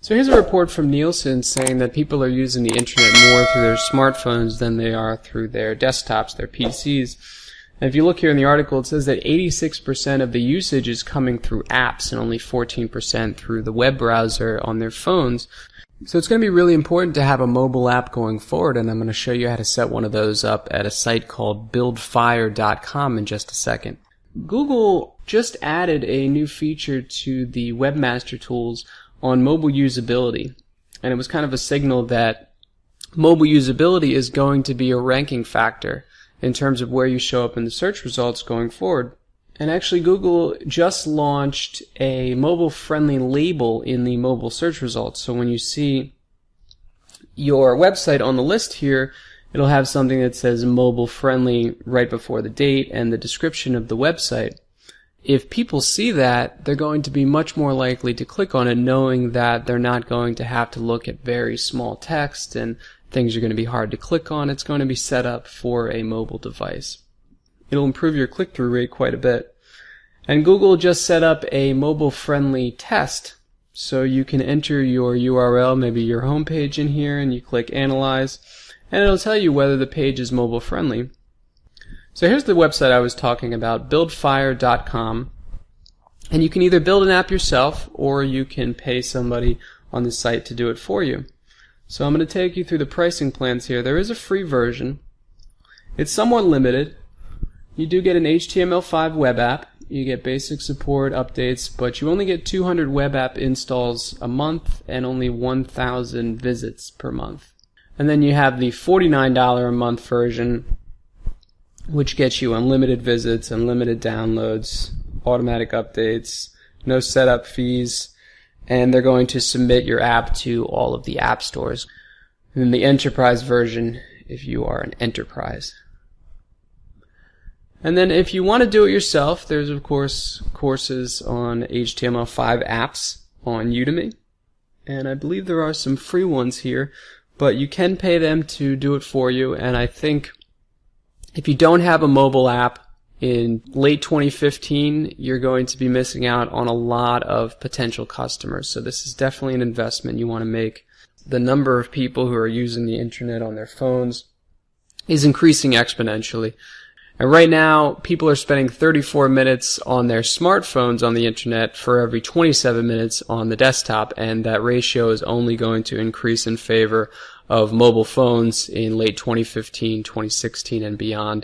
So here's a report from Nielsen saying that people are using the internet more through their smartphones than they are through their desktops, their PCs. And if you look here in the article, it says that 86% of the usage is coming through apps and only 14% through the web browser on their phones. So it's going to be really important to have a mobile app going forward, and I'm going to show you how to set one of those up at a site called buildfire.com in just a second. Google just added a new feature to the Webmaster Tools on mobile usability, and it was kind of a signal that mobile usability is going to be a ranking factor in terms of where you show up in the search results going forward. And actually Google just launched a mobile-friendly label in the mobile search results. So when you see your website on the list here, it'll have something that says mobile-friendly right before the date and the description of the website. If people see that, they're going to be much more likely to click on it, knowing that they're not going to have to look at very small text and things are going to be hard to click on. It's going to be set up for a mobile device. It'll improve your click-through rate quite a bit. And Google just set up a mobile-friendly test. So you can enter your URL, maybe your home page in here, and you click Analyze, and it'll tell you whether the page is mobile-friendly. So here's the website I was talking about, buildfire.com. And you can either build an app yourself, or you can pay somebody on the site to do it for you. So I'm going to take you through the pricing plans here. There is a free version. It's somewhat limited. You do get an HTML5 web app. You get basic support, updates, but you only get 200 web app installs a month and only 1,000 visits per month. And then you have the $49 a month version, which gets you unlimited visits, unlimited downloads, automatic updates, no setup fees, and they're going to submit your app to all of the app stores. And then the enterprise version if you are an enterprise. And then if you want to do it yourself, there's of course courses on HTML5 apps on Udemy. And I believe there are some free ones here, but you can pay them to do it for you. And I think if you don't have a mobile app in late 2015, you're going to be missing out on a lot of potential customers. So this is definitely an investment you want to make. The number of people who are using the internet on their phones is increasing exponentially. And right now, people are spending 34 minutes on their smartphones on the internet for every 27 minutes on the desktop, and that ratio is only going to increase in favor of mobile phones in late 2015, 2016, and beyond.